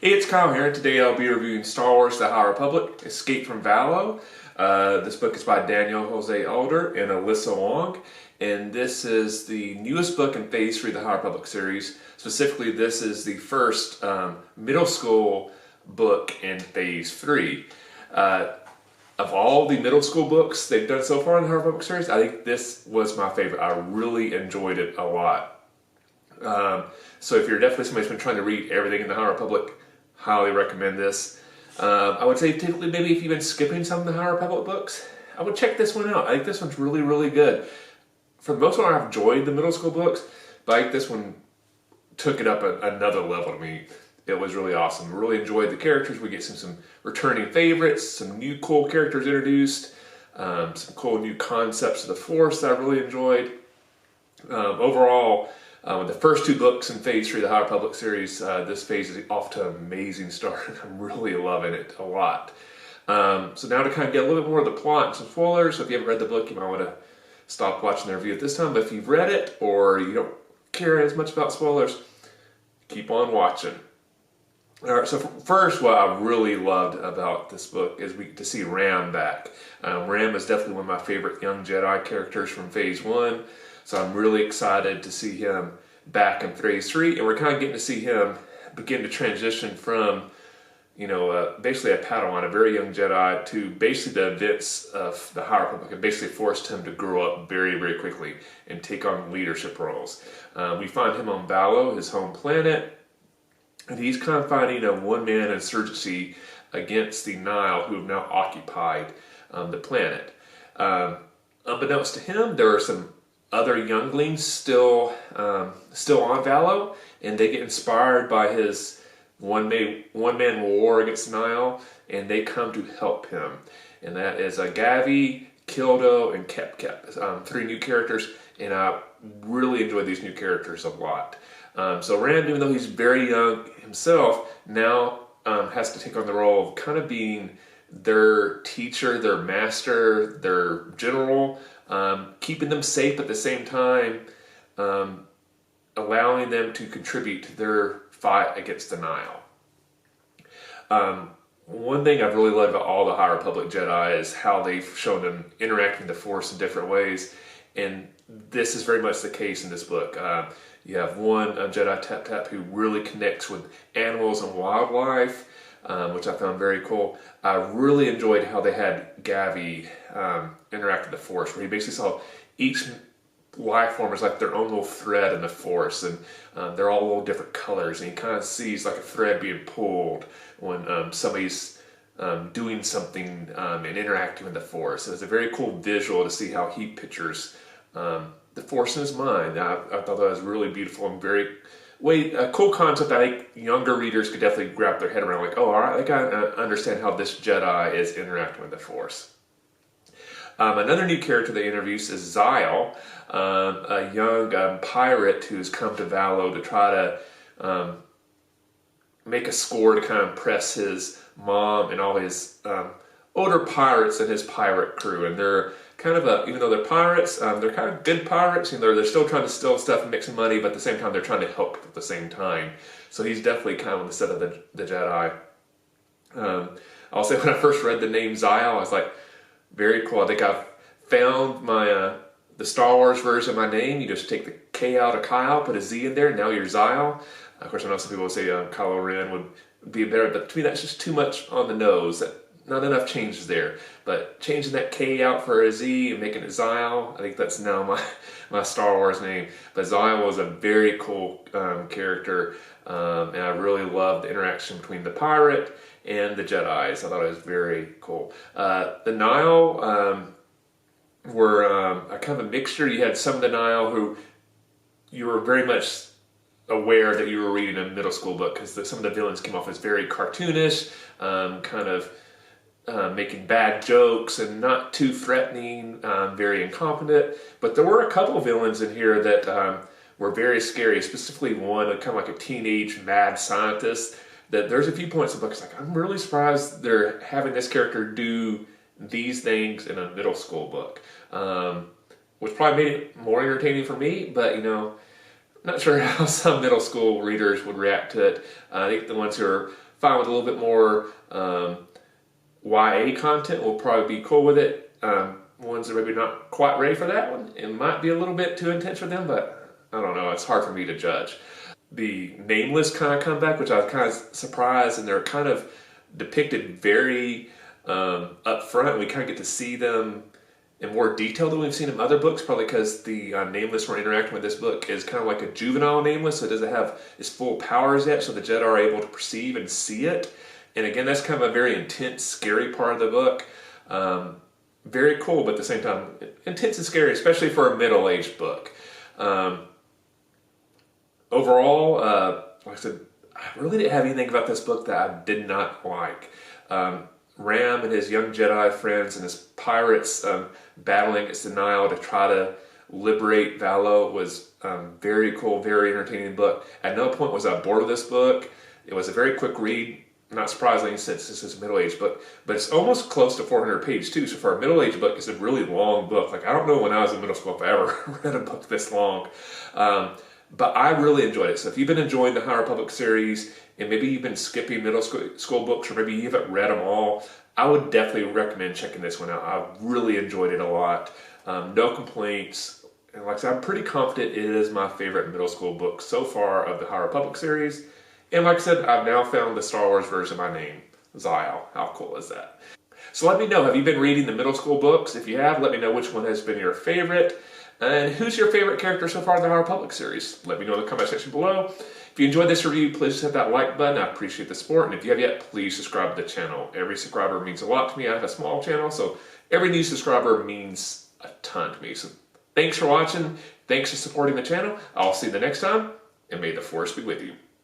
Hey, it's Kyle here. Today I'll be reviewing Star Wars The High Republic, Escape from Valo. This book is by Daniel Jose Elder and Alyssa Wong. And this is the newest book in Phase 3 of the High Republic series. Specifically, this is the first middle school book in Phase 3. Of all the middle school books they've done so far in the High Republic series, I think this was my favorite. I really enjoyed it a lot. So if you're definitely somebody who's been trying to read everything in the High Republic, highly recommend this. I would say typically maybe if you've been skipping some of the High Republic books, I would check this one out. I think this one's really, really good. For the most part, I've enjoyed the middle school books, but I think this one took it up another level to me. It was really awesome. Really enjoyed the characters. We get some returning favorites, some new cool characters introduced, some cool new concepts of the Force that I really enjoyed. Overall, with the first two books in Phase 3 of the High Republic series, this phase is off to an amazing start. I'm really loving it a lot. So now to kind of get a little bit more of the plot and some spoilers. So if you haven't read the book, you might want to stop watching the review at this time. But if you've read it or you don't care as much about spoilers, keep on watching. All right, so first, what I really loved about this book is we get to see Ram back. Ram is definitely one of my favorite young Jedi characters from Phase 1, so I'm really excited to see him back in Phase 3, and we're kind of getting to see him begin to transition from, basically a Padawan, a very young Jedi, to basically the events of the High Republic, and basically forced him to grow up very, very quickly and take on leadership roles. We find him on Valo, his home planet, and he's kind of fighting a one-man insurgency against the Nile, who have now occupied the planet. Unbeknownst to him, there are some other younglings still on Valo, and they get inspired by his one-man war against the Nile, and they come to help him. And that is Gavi, Kildo, and Kep. Three new characters, and I really enjoyed these new characters a lot. So Rand, even though he's very young himself, now has to take on the role of kind of being their teacher, their master, their general, keeping them safe at the same time, allowing them to contribute to their fight against the Nile. One thing I've really loved about all the High Republic Jedi is how they've shown them interacting with the Force in different ways, and this is very much the case in this book. You have one Jedi Tap who really connects with animals and wildlife, which I found very cool. I really enjoyed how they had Gavi interact with the Force, where he basically saw each life form as like their own little thread in the Force, and they're all little different colors, and he kind of sees like a thread being pulled when somebody's doing something and interacting with the Force. So it's a very cool visual to see how he pictures the Force in his mind. I thought that was really beautiful and a cool concept. I think younger readers could definitely wrap their head around, like, oh, all right, I can understand how this Jedi is interacting with the Force. Another new character they introduced is Zyle, a young pirate who's come to Valo to try to make a score to kind of impress his mom and all his older pirates and his pirate crew. And they're kind of even though they're pirates, they're kind of good pirates. They're still trying to steal stuff and make some money, but at the same time, they're trying to help at the same time. So he's definitely kind of on the set of the Jedi. I'll say when I first read the name Zyle, I was like, very cool. I think I've found my the Star Wars version of my name. You just take the K out of Kyle, put a Z in there, and now you're Zyle. Of course, I know some people would say Kylo Ren would be better, but to me that's just too much on the nose. Not enough changes there. But changing that K out for a Z and making it Zyle, I think that's now my Star Wars name. But Zyle was a very cool character, and I really loved the interaction between the pirate and the Jedis. I thought it was very cool. The Nile were a kind of a mixture. You had some of the Nile who you were very much aware that you were reading a middle school book, because some of the villains came off as very cartoonish, kind of making bad jokes and not too threatening, very incompetent. But there were a couple of villains in here that were very scary, specifically one kind of like a teenage mad scientist. That there's a few points in the book, it's like, I'm really surprised they're having this character do these things in a middle school book. Which probably made it more entertaining for me, but not sure how some middle school readers would react to it. I think the ones who are fine with a little bit more YA content. We'll probably be cool with it. Ones that are maybe not quite ready for that one, it might be a little bit too intense for them, but I don't know, it's hard for me to judge. The Nameless kind of come back, which I was kind of surprised, and they're kind of depicted very up front. We kind of get to see them in more detail than we've seen in other books, probably because the Nameless we're interacting with this book is kind of like a juvenile Nameless, so it doesn't have its full powers yet, so the Jedi are able to perceive and see it. And again, that's kind of a very intense, scary part of the book. Very cool, but at the same time, intense and scary, especially for a middle-aged book. Overall, like I said, I really didn't have anything about this book that I did not like. Ram and his young Jedi friends and his pirates battling its denial to try to liberate Valo was very cool, very entertaining book. At no point was I bored with this book. It was a very quick read, not surprisingly since this is a middle-aged book, but it's almost close to 400 pages too. So for a middle-aged book, it's a really long book. Like, I don't know when I was in middle school if I ever read a book this long. But I really enjoyed it. So if you've been enjoying the High Republic series, and maybe you've been skipping middle school books, or maybe you haven't read them all, I would definitely recommend checking this one out. I really enjoyed it a lot. No complaints. And like I said, I'm pretty confident it is my favorite middle school book so far of the High Republic series. And like I said, I've now found the Star Wars version of my name, Zyle. How cool is that? So let me know, have you been reading the middle school books? If you have, let me know which one has been your favorite. And who's your favorite character so far in the High Republic series? Let me know in the comment section below. If you enjoyed this review, please hit that like button. I appreciate the support. And if you have yet, please subscribe to the channel. Every subscriber means a lot to me. I have a small channel, so every new subscriber means a ton to me. So thanks for watching. Thanks for supporting the channel. I'll see you the next time, and may the Force be with you.